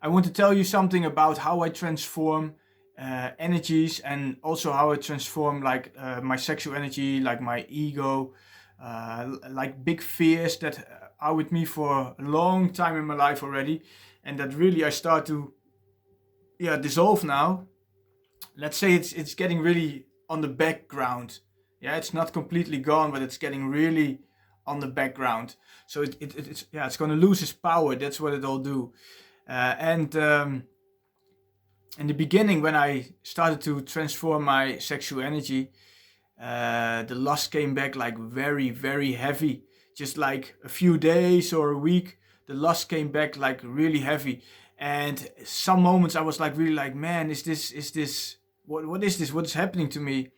I want to tell you something about how I transform energies, and also how I transform like my sexual energy, like my ego, like big fears that are with me for a long time in my life already, and that really I start to dissolve now. Let's say it's getting really on the background. Yeah, it's not completely gone, but it's getting really on the background. So it's going to lose its power. That's what it all do. And In the beginning, when I started to transform my sexual energy, the lust came back like very, very heavy. Just like a few days or a week, the lust came back like really heavy. And some moments I was like really like, man, what is this? What is happening to me?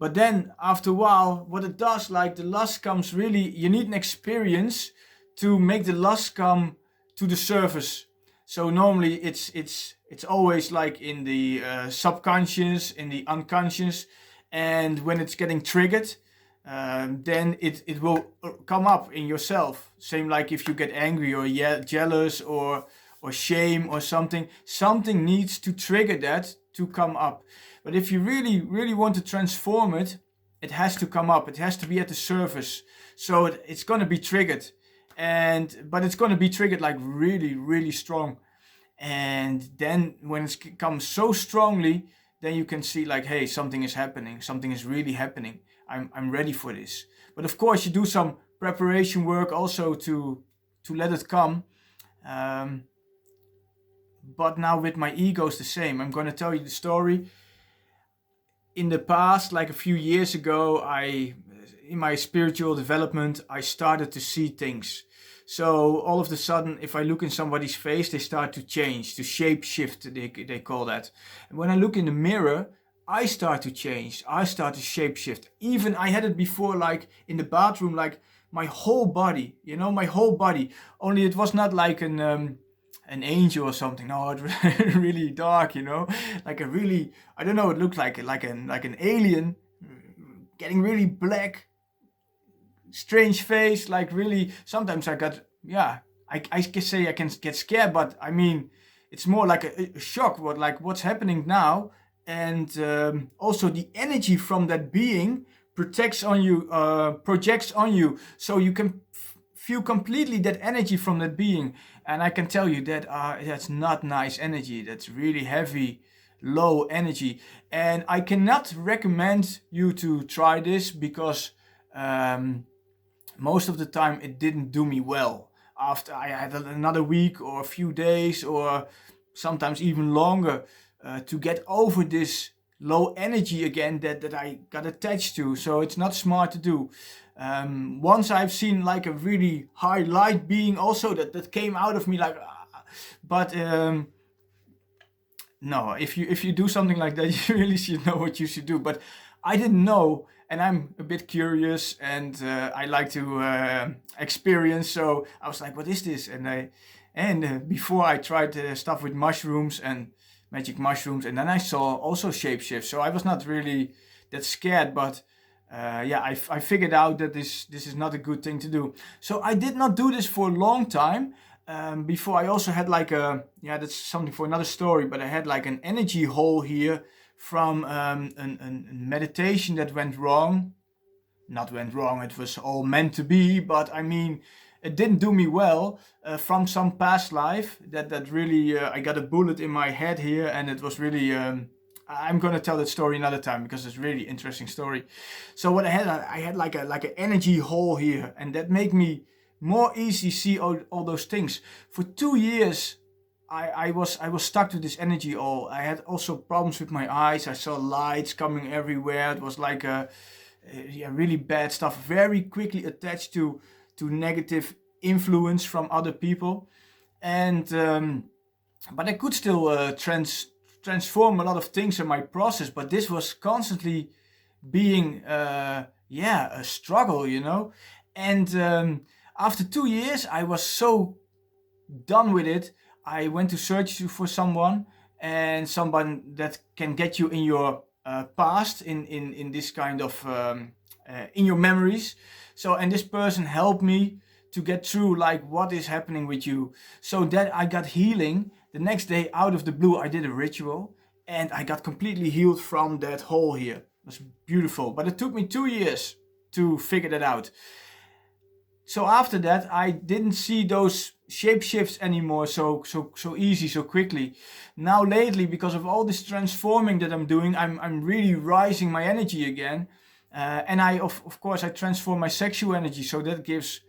But then after a while, what it does, like the lust comes really, you need an experience to make the lust come to the surface. So normally it's always like in the subconscious, in the unconscious, and when it's getting triggered, then it will come up in yourself. Same like if you get angry or jealous or shame or something needs to trigger that to come up. But if you really want to transform it, it has to come up. It has to be at the surface. So it's going to be triggered, but it's going to be triggered like really strong. And then when it comes so strongly, then you can see like, hey, something is happening. Something is really happening. I'm ready for this. But of course, you do some preparation work also to let it come. But now with my ego is the same. I'm going to tell you the story. In the past, like a few years ago, in my spiritual development, I started to see things. So all of a sudden, if I look in somebody's face, they start to change, to shape shift, they call that. And when I look in the mirror, I start to change. I start to shape shift. Even I had it before, like in the bathroom, like my whole body, my whole body. Only it was not like an angel or something. No, it was really dark, like a really, I don't know, it looked like an alien, getting really black, strange face, like really. Sometimes I got, I can say I can get scared, but I mean, it's more like a shock. What's happening now, and also the energy from that being projects on you, so you can feel completely that energy from that being. And I can tell you that that's not nice energy. That's really heavy, low energy. And I cannot recommend you to try this because most of the time it didn't do me well. After I had another week or a few days or sometimes even longer to get over this low energy again that I got attached to. So it's not smart to do. Once I've seen like a really high light being also that came out of me like, but no, if you do something like that, you really should know what you should do. But I didn't know, and I'm a bit curious, and I like to experience. So I was like, what is this? And before I tried stuff with mushrooms and magic mushrooms, and then I saw also shapeshift. So I was not really that scared, but I figured out that this is not a good thing to do. So I did not do this for a long time. Before I also had like that's something for another story, but I had like an energy hole here from a meditation that went wrong. Not went wrong, it was all meant to be, but I mean, it didn't do me well from some past life that really, I got a bullet in my head here, and it was really, I'm gonna tell that story another time because it's a really interesting story. So what I had like an energy hole here, and that made me more easy see all those things. For 2 years, I was stuck to this energy hole. I had also problems with my eyes. I saw lights coming everywhere. It was like really bad stuff. Very quickly attached to negative influence from other people, and but I could still transform a lot of things in my process. But this was constantly being a struggle, and after 2 years I was so done with it. I went to search for someone that can get you in your past, in this kind of in your memories. So, and this person helped me to get through like what is happening with you. So that I got healing. The next day, out of the blue, I did a ritual and I got completely healed from that hole here. It was beautiful, but it took me 2 years to figure that out. So after that, I didn't see those shape shifts anymore so easy, so quickly. Now lately, because of all this transforming that I'm doing, I'm really rising my energy again. And I of course I transform my sexual energy, so that gives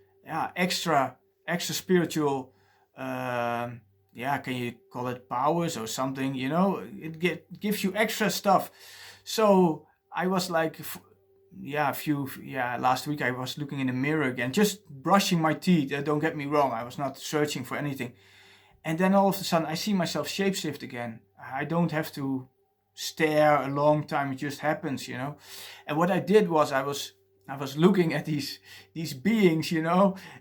extra spiritual, can you call it powers or something? It gives you extra stuff. So I was like, last week I was looking in the mirror again, just brushing my teeth. Don't get me wrong, I was not searching for anything. And then all of a sudden I see myself shapeshift again. I don't have to stare a long time, it just happens. And what I did was I was looking at these beings,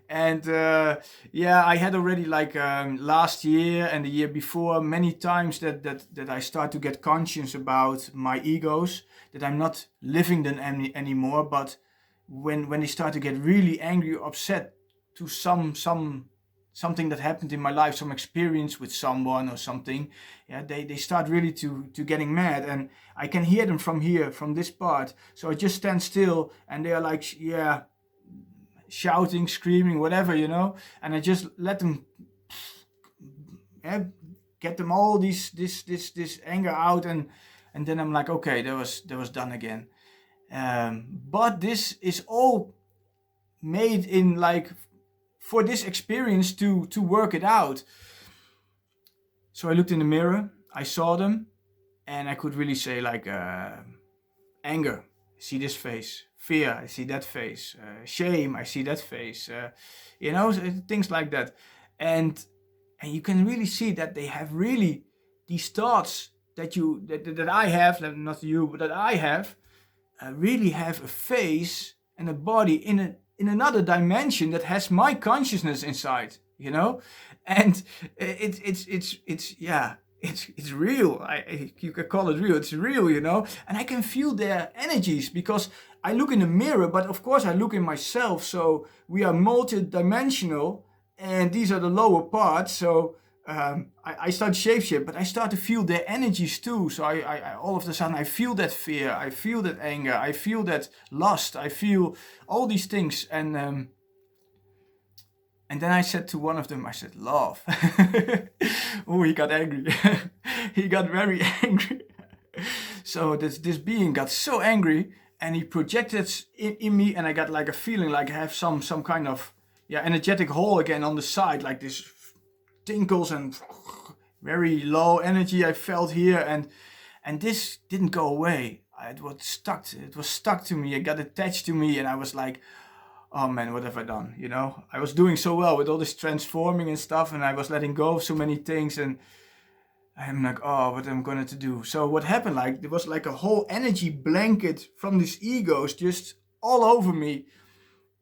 and I had already like last year and the year before many times that I start to get conscious about my egos, that I'm not living them anymore. But when they start to get really angry or upset to something that happened in my life, some experience with someone or something, they start really to getting mad, and I can hear them from here, from this part. So I just stand still and they are like, shouting, screaming, whatever, and I just let them get them all this anger out, and then I'm like, okay, that was done again. But this is all made in like for this experience to work it out. So I looked in the mirror, I saw them, and I could really say like anger, I see this face. Fear, I see that face. Shame, I see that face. Things like that. And you can really see that they have really these thoughts that I have, not you, but that I have, really have a face and a body in another dimension that has my consciousness inside, and it's real. You can call it real. It's real, and I can feel their energies because I look in the mirror, but of course I look in myself. So we are multi-dimensional, and these are the lower parts. So I start shapeshift, but I start to feel their energies too. So I all of a sudden I feel that fear, I feel that anger, I feel that lust, I feel all these things, and then I said to one of them, I said, love. Oh, he got angry. He got very angry. So this being got so angry, and he projected in me, and I got like a feeling like I have some kind of energetic hole again on the side, like this tinkles and very low energy I felt here, and this didn't go away. It was stuck to me. It got attached to me, and I was like, oh man, what have I done? I was doing so well with all this transforming and stuff, and I was letting go of so many things, and I'm like, oh, what am I going to do? So what happened, like, there was like a whole energy blanket from these egos just all over me,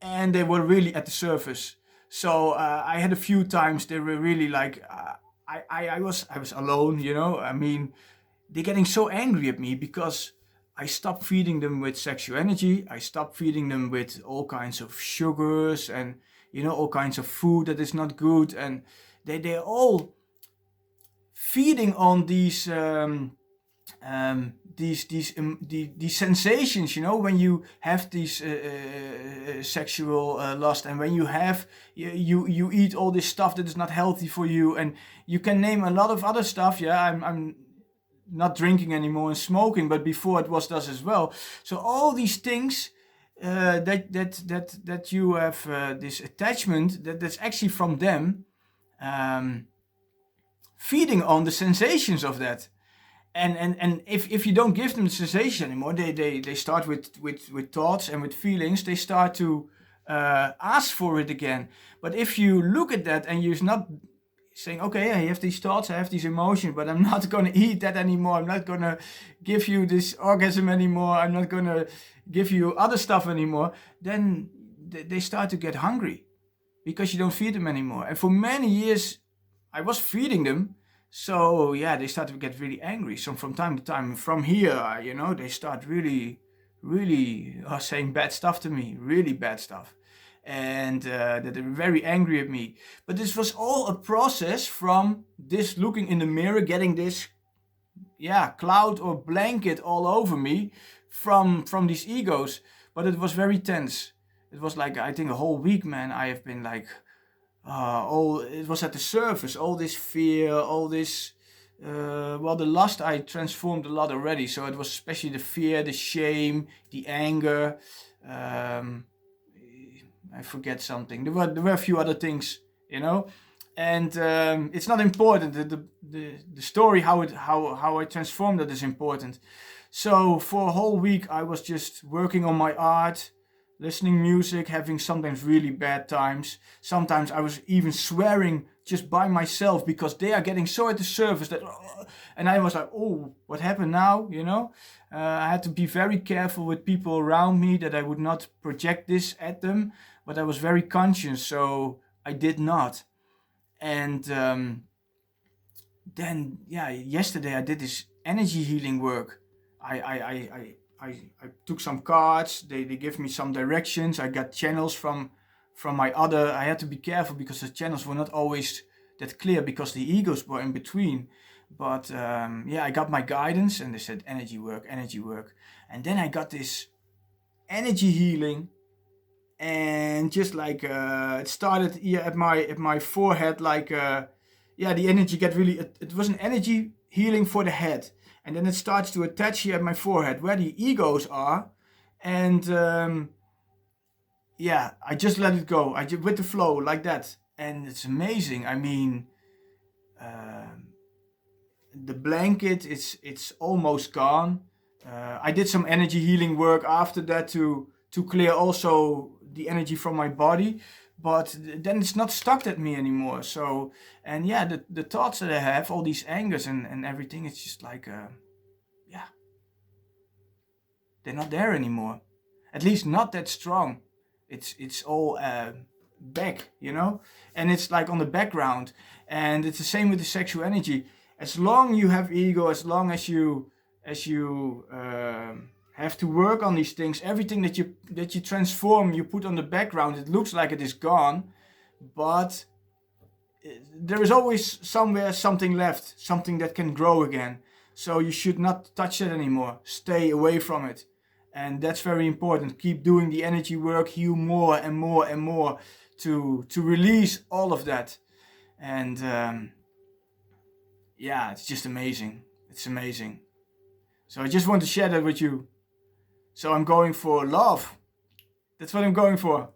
and they were really at the surface. So I had a few times they were really like, I was alone, I mean, they're getting so angry at me because I stopped feeding them with sexual energy. I stopped feeding them with all kinds of sugars and, all kinds of food that is not good. And they're all feeding on these sensations, when you have these sexual lust, and when you have you eat all this stuff that is not healthy for you, and you can name a lot of other stuff. I'm not drinking anymore and smoking, but before it was thus as well. So all these things that you have this attachment that's actually from them, feeding on the sensations of that. And if you don't give them the sensation anymore, they start with thoughts and with feelings. They start to ask for it again. But if you look at that and you're not saying, okay, I have these thoughts, I have these emotions, but I'm not going to eat that anymore. I'm not going to give you this orgasm anymore. I'm not going to give you other stuff anymore. Then they start to get hungry because you don't feed them anymore. And for many years, I was feeding them. So they start to get really angry. So from time to time, from here, they start really saying bad stuff to me, really bad stuff. and that they were very angry at me. But this was all a process from this looking in the mirror, getting this cloud or blanket all over me from these egos. But it was very tense. It was like, I think, a whole week, man. I have been like, all it was at the surface, all this fear, all this the lust I transformed a lot already. So it was especially the fear, the shame, the anger. I forget something. There were a few other things, you know. And it's not important. The story how I transformed it is important. So for a whole week I was just working on my art, listening music, having sometimes really bad times. Sometimes I was even swearing just by myself because they are getting so at the surface that, and I was like, oh, what happened now? You know, I had to be very careful with people around me that I would not project this at them, but I was very conscious, so I did not. And then yesterday I did this energy healing work. I took some cards. They give me some directions. I got channels from my other. I had to be careful because the channels were not always that clear because the egos were in between. But I got my guidance and they said energy work. And then I got this energy healing, and just like it started at my forehead, like the energy get really. It was an energy healing for the head. And then it starts to attach here at my forehead where the egos are. And I just let it go. I just with the flow like that. And it's amazing. I mean, the blanket, it's almost gone. I did some energy healing work after that to clear also the energy from my body. But then it's not stuck at me anymore. So, and the thoughts that I have, all these angers and everything, it's just like, they're not there anymore. At least not that strong. It's all back, you know? And it's like on the background. And it's the same with the sexual energy. As long you have ego, as long as you have to work on these things, everything that you transform, you put on the background, it looks like it is gone, but there is always somewhere something left, something that can grow again. So you should not touch it anymore. Stay away from it. And that's very important. Keep doing the energy work, heal more and more and more to release all of that. And it's just amazing. It's amazing. So I just want to share that with you. So I'm going for love. That's what I'm going for.